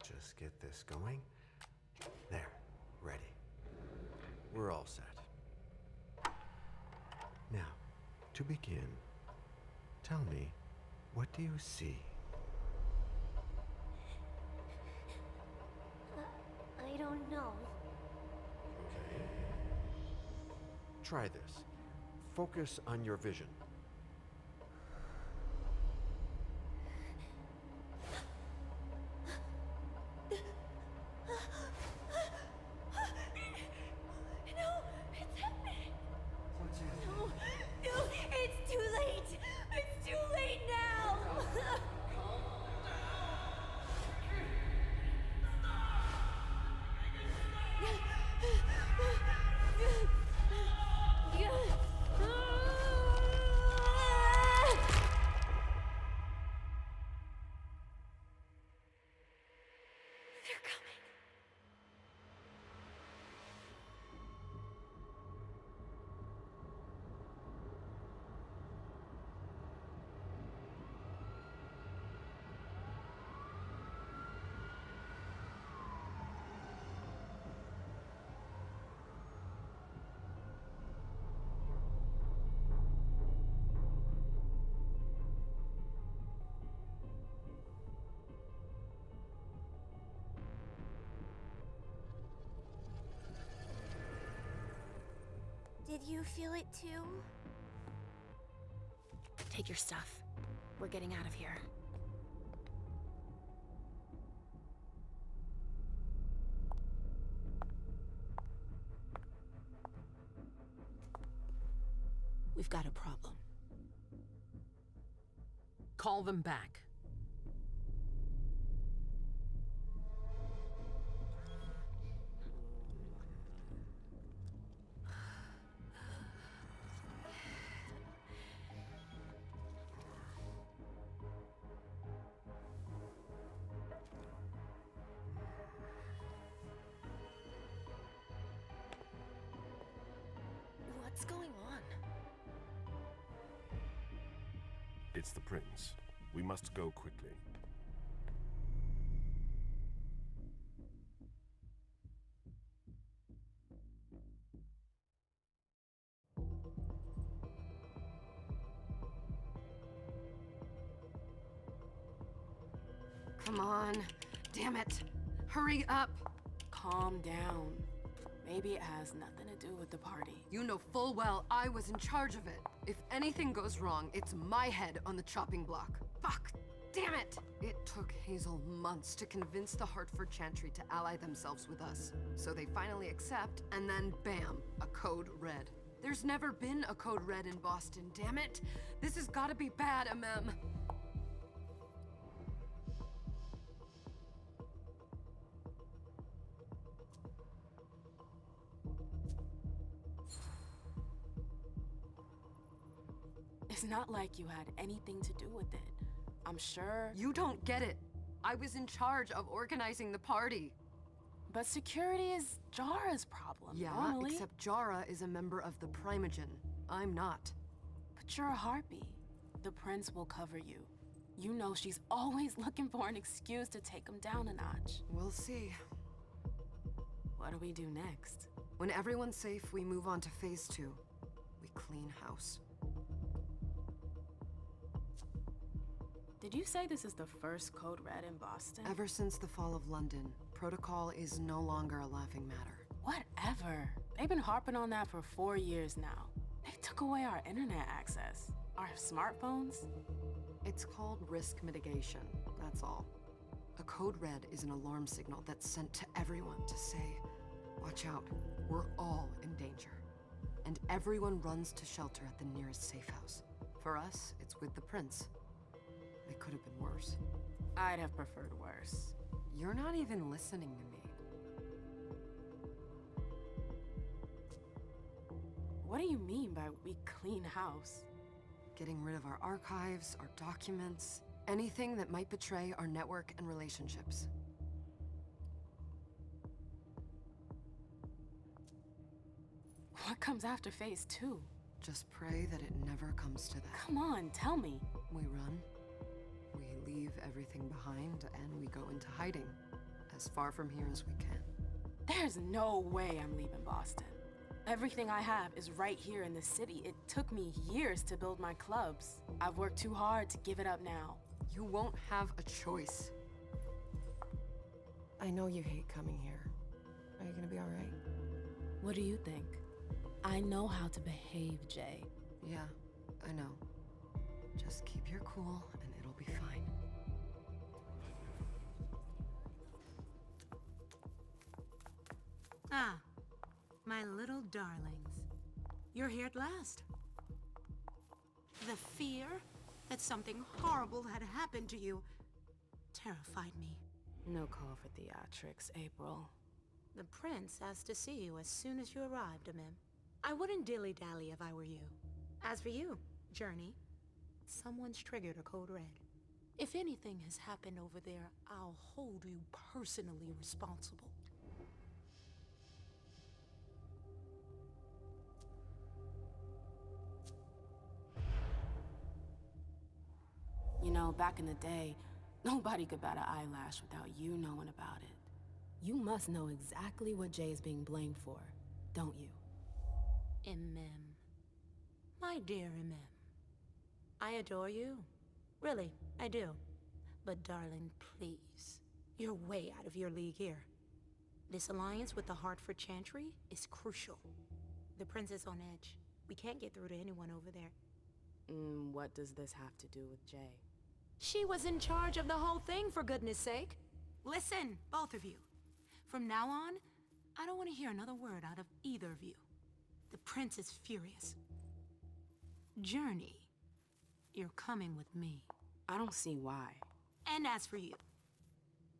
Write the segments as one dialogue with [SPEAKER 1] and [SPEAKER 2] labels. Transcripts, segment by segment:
[SPEAKER 1] just get this going. There, ready. We're all set. Now, to begin, tell me, what do you see?
[SPEAKER 2] I don't know.
[SPEAKER 1] Okay. Try this. Focus on your vision.
[SPEAKER 2] No, it's happening. No, no, it's too late. It's too late now. They're coming. Did you feel it too?
[SPEAKER 3] Take your stuff. We're getting out of here. We've got a problem.
[SPEAKER 4] Call them back.
[SPEAKER 3] What's going on?
[SPEAKER 5] It's the prince. We must go quickly.
[SPEAKER 6] Come on. Damn it. Hurry up.
[SPEAKER 7] Calm down. Maybe it has nothing to do with the party.
[SPEAKER 6] You know full well I was in charge of it. If anything goes wrong, it's my head on the chopping block. Fuck! Damn it! It took Hazel months to convince the Hartford Chantry to ally themselves with us. So they finally accept, and then bam, a code red. There's never been a code red in Boston, damn it! This has gotta be bad, Amem.
[SPEAKER 7] It's not like you had anything to do with it. I'm sure.
[SPEAKER 6] You don't get it. I was in charge of organizing the party.
[SPEAKER 7] But security is Jara's problem.
[SPEAKER 6] Yeah,
[SPEAKER 7] normally.
[SPEAKER 6] except Jara is a member of the Primogen. I'm not.
[SPEAKER 7] But you're a harpy. The prince will cover you. You know she's always looking for an excuse to take him down a notch.
[SPEAKER 6] We'll see.
[SPEAKER 7] What do we do next?
[SPEAKER 6] When everyone's safe, we move on to phase 2. We clean house.
[SPEAKER 7] Did you say this is the first code red in Boston?
[SPEAKER 6] Ever since the fall of London, protocol is no longer a laughing matter.
[SPEAKER 7] Whatever. They've been harping on that for 4 years now. They took away our internet access. Our smartphones.
[SPEAKER 6] It's called risk mitigation, that's all. A code red is an alarm signal that's sent to everyone to say, watch out, we're all in danger. And everyone runs to shelter at the nearest safe house. For us, it's with the prince. It could have been worse.
[SPEAKER 7] I'd have preferred worse.
[SPEAKER 6] You're not even listening to me.
[SPEAKER 7] What do you mean by we clean house?
[SPEAKER 6] Getting rid of our archives, our documents, anything that might betray our network and relationships.
[SPEAKER 7] What comes after phase 2?
[SPEAKER 6] Just pray that it never comes to that.
[SPEAKER 7] Come on, tell me.
[SPEAKER 6] We run, we leave everything behind, and we go into hiding. as far from here as we can.
[SPEAKER 7] There's no way I'm leaving Boston. Everything I have is right here in the city. It took me years to build my clubs. I've worked too hard to give it up now.
[SPEAKER 6] You won't have a choice.
[SPEAKER 8] I know you hate coming here. Are you gonna be all right?
[SPEAKER 7] What do you think? I know how to behave, Jay.
[SPEAKER 6] Yeah, I know. Just keep your cool and it'll be fine.
[SPEAKER 9] Ah, my little darlings. You're here at last. The fear that something horrible had happened to you terrified me.
[SPEAKER 7] No call for theatrics, April.
[SPEAKER 9] The prince asked to see you as soon as you arrived, Amim. I wouldn't dilly-dally if I were you. As for you, Journey, someone's triggered a code red. If anything has happened over there, I'll hold you personally responsible.
[SPEAKER 7] You know, back in the day, nobody could bat an eyelash without you knowing about it. You must know exactly what Jay is being blamed for, don't you?
[SPEAKER 9] Amim. My dear Amim. I adore you. Really, I do. But darling, please. You're way out of your league here. This alliance with the Hartford Chantry is crucial. The prince is on edge. We can't get through to anyone over there.
[SPEAKER 7] What does this have to do with Jay?
[SPEAKER 9] She was in charge of the whole thing, for goodness sake. Listen, both of you. From now on, I don't want to hear another word out of either of you. The prince is furious. Journey, you're coming with me.
[SPEAKER 7] I don't see why.
[SPEAKER 9] And as for you,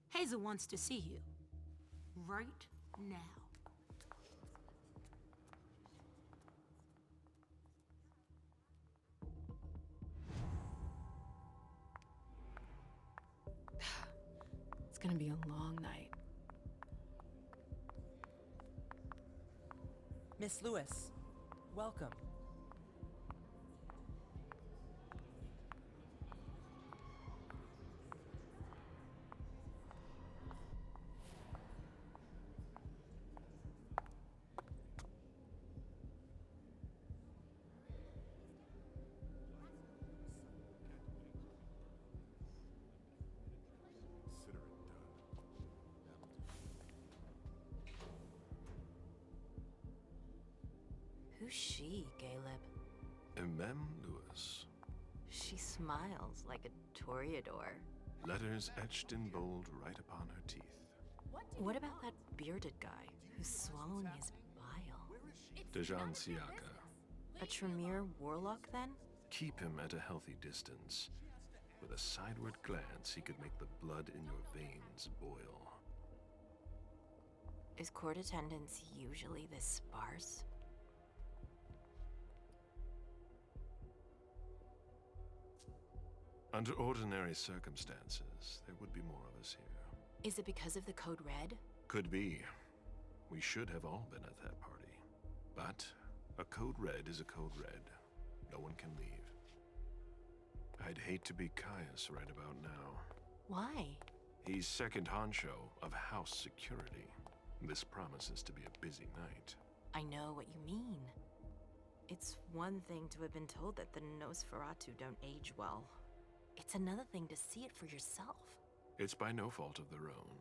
[SPEAKER 9] Hazel wants to see you. Right now.
[SPEAKER 7] It's gonna be a long night.
[SPEAKER 10] Miss Lewis, welcome.
[SPEAKER 5] Consider it done.
[SPEAKER 11] Who's she, Caleb?
[SPEAKER 5] Mem Lewis.
[SPEAKER 11] She smiles like a toreador.
[SPEAKER 5] Letters etched in bold right upon her teeth.
[SPEAKER 11] What about that bearded guy who's swallowing his bile?
[SPEAKER 5] Dejan Siaka.
[SPEAKER 11] A Tremere warlock, then?
[SPEAKER 5] Keep him at a healthy distance. With a sideward glance, he could make the blood in your veins boil.
[SPEAKER 11] Is court attendance usually this sparse?
[SPEAKER 5] Under ordinary circumstances, there would be more of us here.
[SPEAKER 11] Is it because of the Code Red?
[SPEAKER 5] Could be. We should have all been at that party. But a Code Red is a Code Red. No one can leave. I'd hate to be Caius right about now.
[SPEAKER 11] Why?
[SPEAKER 5] He's second honcho of house security. This promises to be a busy night.
[SPEAKER 11] I know what you mean. It's one thing to have been told that the Nosferatu don't age well. It's another thing to see it for yourself.
[SPEAKER 5] It's by no fault of their own.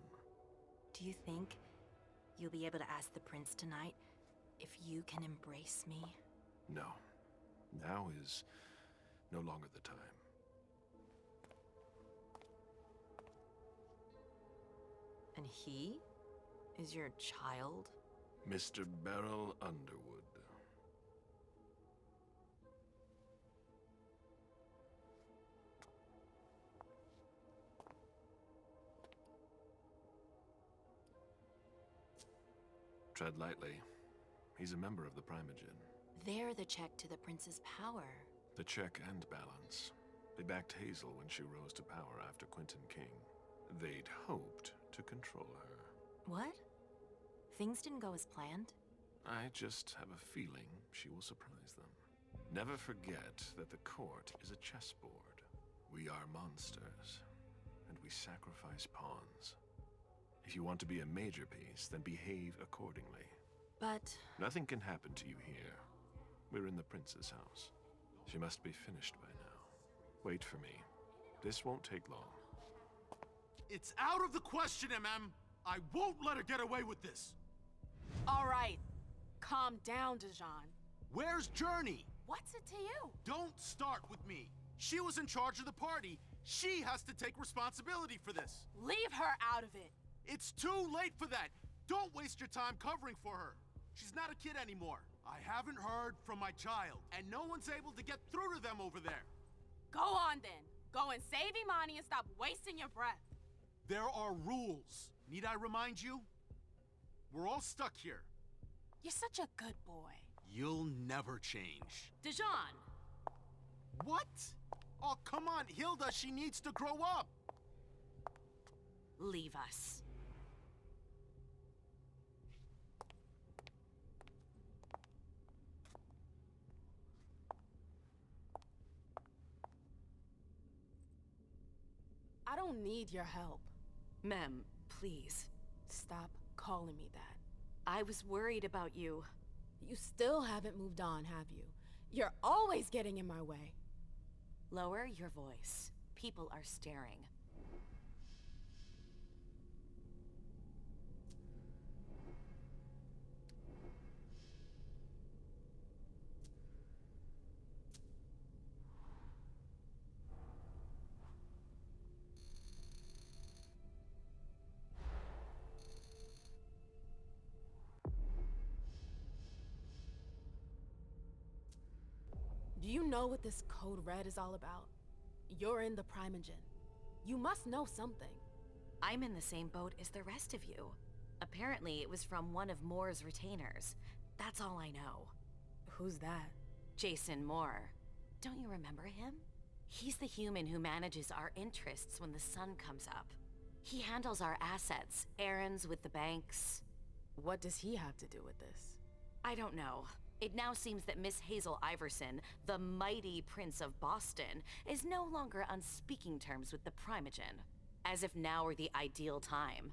[SPEAKER 11] Do you think you'll be able to ask the prince tonight if you can embrace me?
[SPEAKER 5] No. Now is no longer the time.
[SPEAKER 11] And he is your child?
[SPEAKER 5] Mr. Beryl Underwood. Tread lightly. He's a member of the Primogen.
[SPEAKER 11] They're the check to the prince's power.
[SPEAKER 5] The check and balance. They backed Hazel when she rose to power after Quentin King. They'd hoped to control her.
[SPEAKER 11] What? Things didn't go as planned?
[SPEAKER 5] I just have a feeling she will surprise them. Never forget that the court is a chessboard. We are monsters, and we sacrifice pawns. If you want to be a major piece, then behave accordingly.
[SPEAKER 11] But
[SPEAKER 5] Nothing can happen to you here. We're in the prince's house. She must be finished by now. Wait for me. This won't take long.
[SPEAKER 12] It's out of the question, MM! I won't let her get away with this!
[SPEAKER 7] All right. Calm down, Dijon.
[SPEAKER 12] Where's Journey?
[SPEAKER 7] What's it to you?
[SPEAKER 12] Don't start with me. She was in charge of the party. She has to take responsibility for this.
[SPEAKER 7] Leave her out of it.
[SPEAKER 12] It's too late for that. Don't waste your time covering for her. She's not a kid anymore. I haven't heard from my child, and no one's able to get through to them over there.
[SPEAKER 7] Go on then. Go and save Imani and stop wasting your breath.
[SPEAKER 12] There are rules. Need I remind you? We're all stuck here.
[SPEAKER 7] You're such a good boy.
[SPEAKER 12] You'll never change.
[SPEAKER 7] Dijon!
[SPEAKER 12] What? Oh, come on, Hilda, she needs to grow up.
[SPEAKER 11] leave us.
[SPEAKER 7] I don't need your help.
[SPEAKER 11] Mem, please.
[SPEAKER 7] Stop calling me that.
[SPEAKER 11] I was worried about you.
[SPEAKER 7] You still haven't moved on, have you? You're always getting in my way.
[SPEAKER 11] Lower your voice. People are staring.
[SPEAKER 7] Do you know what this Code Red is all about? You're in the Primogen. You must know something.
[SPEAKER 11] I'm in the same boat as the rest of you. Apparently, it was from one of Moore's retainers. That's all I know.
[SPEAKER 7] Who's that?
[SPEAKER 11] Jason Moore. Don't you remember him? He's the human who manages our interests when the sun comes up. He handles our assets, errands with the banks.
[SPEAKER 7] What does he have to do with this?
[SPEAKER 11] I don't know. It now seems that Miss Hazel Iverson, the mighty Prince of Boston, is no longer on speaking terms with the Primogen. As if now were the ideal time.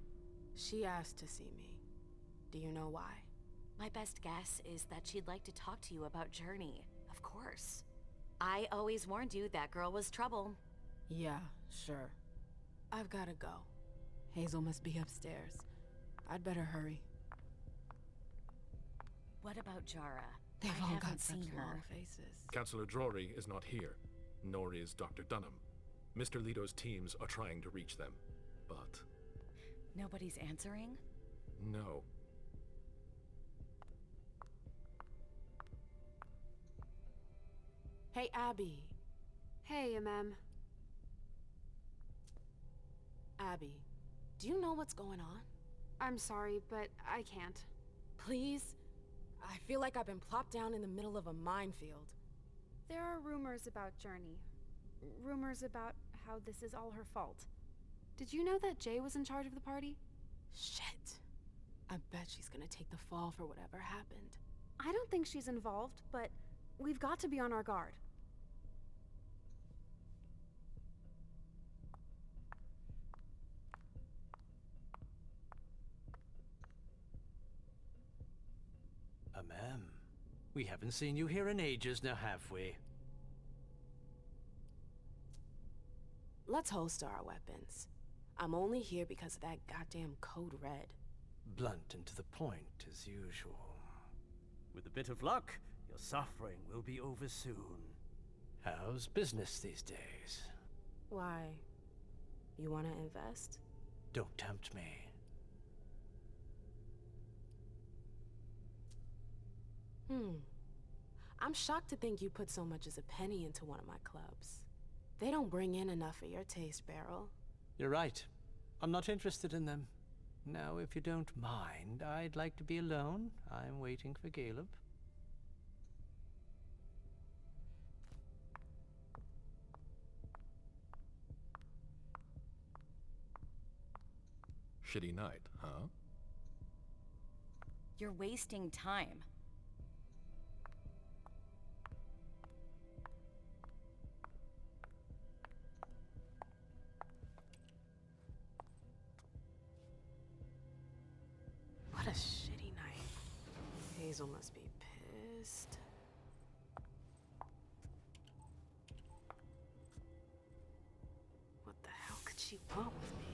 [SPEAKER 7] She asked to see me. Do you know why?
[SPEAKER 11] My best guess is that she'd like to talk to you about Journey, of course. I always warned you that girl was trouble.
[SPEAKER 7] Yeah, sure. I've gotta go. Hazel must be upstairs. I'd better hurry.
[SPEAKER 11] What about Jara?
[SPEAKER 7] They've
[SPEAKER 11] I
[SPEAKER 7] all
[SPEAKER 11] haven't
[SPEAKER 7] got such
[SPEAKER 11] seen her.
[SPEAKER 7] long faces.
[SPEAKER 13] Councillor Drury is not here, nor is Dr. Dunham. Mr. Leto's teams are trying to reach them, but...
[SPEAKER 11] Nobody's answering?
[SPEAKER 13] No.
[SPEAKER 7] Hey, Abby.
[SPEAKER 14] Hey, Mem.
[SPEAKER 7] Abby, do you know what's going on?
[SPEAKER 14] I'm sorry, but I can't.
[SPEAKER 7] Please? I feel like I've been plopped down in the middle of a minefield.
[SPEAKER 14] There are rumors about Journey. Rumors about how this is all her fault. Did you know that Jay was in charge of the party?
[SPEAKER 7] Shit. I bet she's gonna take the fall for whatever happened.
[SPEAKER 14] I don't think she's involved, but we've got to be on our guard.
[SPEAKER 1] Ma'am, we haven't seen you here in ages now, have we?
[SPEAKER 7] Let's holster our weapons. I'm only here because of that goddamn Code Red.
[SPEAKER 1] Blunt and to the point, as usual.
[SPEAKER 15] With a bit of luck, your suffering will be over soon.
[SPEAKER 1] How's business these days?
[SPEAKER 7] Why? You wanna invest?
[SPEAKER 1] Don't tempt me.
[SPEAKER 7] I'm shocked to think you put so much as a penny into one of my clubs. They don't bring in enough for your taste, Beryl.
[SPEAKER 1] You're right. I'm not interested in them. Now, if you don't mind, I'd like to be alone. I'm waiting for Caleb.
[SPEAKER 13] Shitty night, huh?
[SPEAKER 11] You're wasting time.
[SPEAKER 7] Hazel must be pissed. What the hell could she want with me?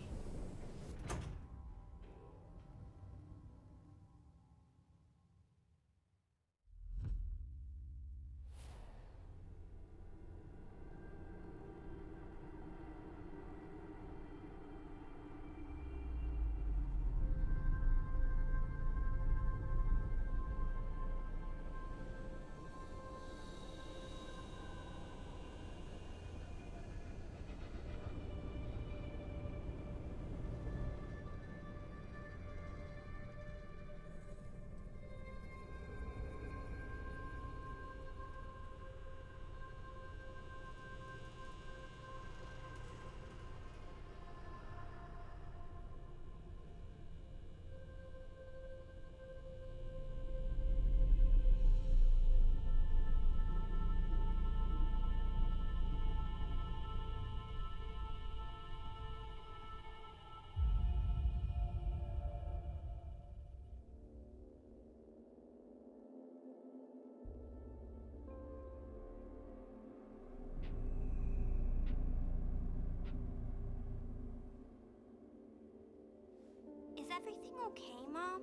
[SPEAKER 2] Is everything okay, Mom?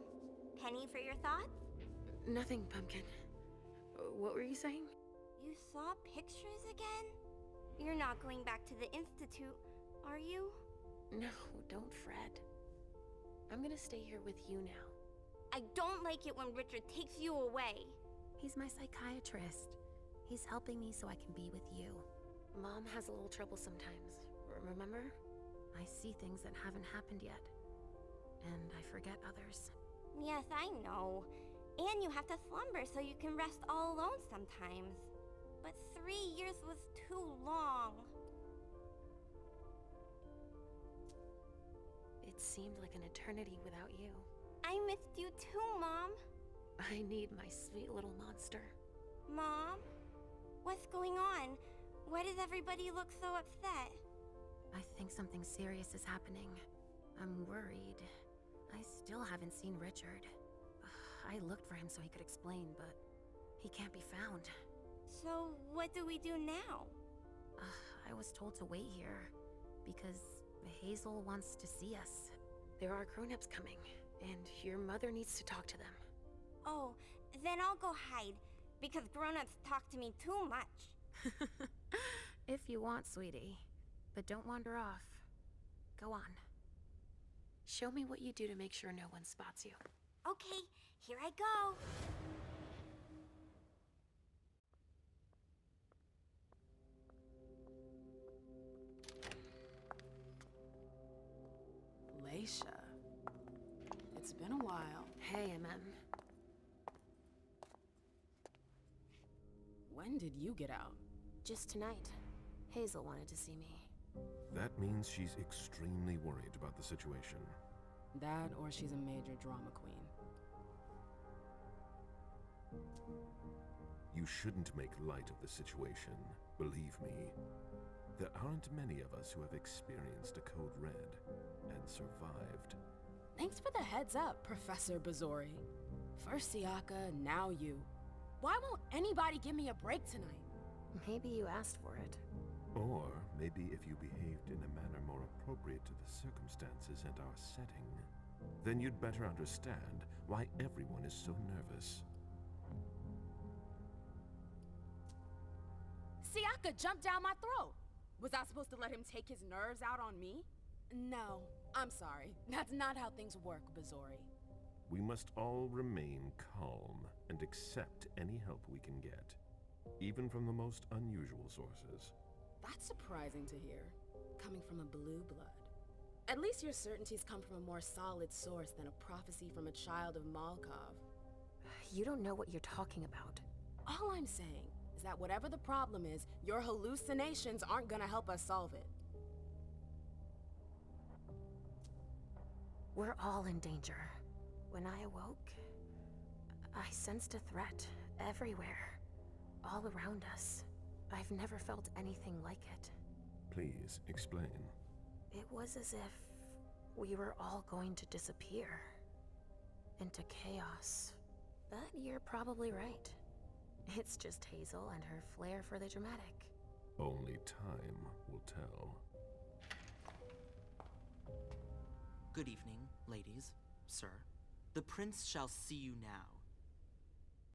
[SPEAKER 2] Penny for your thoughts?
[SPEAKER 3] Nothing, Pumpkin. What were you saying?
[SPEAKER 2] You saw pictures again? You're not going back to the Institute, are you?
[SPEAKER 3] No, don't fret. I'm gonna stay here with you now.
[SPEAKER 2] I don't like it when Richard takes you away.
[SPEAKER 3] He's my psychiatrist. He's helping me so I can be with you. Mom has a little trouble sometimes, remember? I see things that haven't happened yet. And I forget others.
[SPEAKER 2] Yes, I know. And you have to slumber so you can rest all alone sometimes. But 3 years was too long.
[SPEAKER 3] It seemed like an eternity without you.
[SPEAKER 2] I missed you too, Mom.
[SPEAKER 3] I need my sweet little monster.
[SPEAKER 2] Mom? What's going on? Why does everybody look so upset?
[SPEAKER 3] I think something serious is happening. I'm worried. I still haven't seen Richard. I looked for him so he could explain, but he can't be found.
[SPEAKER 2] So, what do we do now?
[SPEAKER 3] I was told to wait here, because Hazel wants to see us. There are grown-ups coming, and your mother needs to talk to them.
[SPEAKER 2] Oh, then I'll go hide, because grown-ups talk to me too much.
[SPEAKER 3] If you want, sweetie. But don't wander off. Go on. Show me what you do to make sure no one spots you.
[SPEAKER 2] Okay, here I go.
[SPEAKER 7] Leisha. It's been a while.
[SPEAKER 3] Hey, MM.
[SPEAKER 7] When did you get out?
[SPEAKER 3] Just tonight. Hazel wanted to see me.
[SPEAKER 5] That means she's extremely worried about the situation.
[SPEAKER 7] That, or she's a major drama queen.
[SPEAKER 5] You shouldn't make light of the situation. Believe me, there aren't many of us who have experienced a Code Red and survived.
[SPEAKER 7] Thanks for the heads up, Professor Bazori. First Siaka, now you. Why won't anybody give me a break tonight?
[SPEAKER 3] Maybe you asked for it.
[SPEAKER 5] Or maybe if you behaved in a manner more appropriate to the circumstances and our setting, then you'd better understand why everyone is so nervous.
[SPEAKER 7] Siaka jumped down my throat. Was I supposed to let him take his nerves out on me? No, I'm sorry. That's not how things work, Bazori.
[SPEAKER 5] We must all remain calm and accept any help we can get, even from the most unusual sources.
[SPEAKER 7] That's surprising to hear, coming from a blue blood. At least your certainties come from a more solid source than a prophecy from a child of Malkov.
[SPEAKER 3] You don't know what you're talking about.
[SPEAKER 7] All I'm saying is that whatever the problem is, your hallucinations aren't gonna help us solve it.
[SPEAKER 3] We're all in danger. When I awoke, I sensed a threat everywhere, all around us. I've never felt anything like it.
[SPEAKER 5] Please, explain.
[SPEAKER 3] It was as if we were all going to disappear. Into chaos. But you're probably right. It's just Hazel and her flair for the dramatic.
[SPEAKER 5] Only time will tell.
[SPEAKER 10] Good evening, ladies, sir. The prince shall see you now.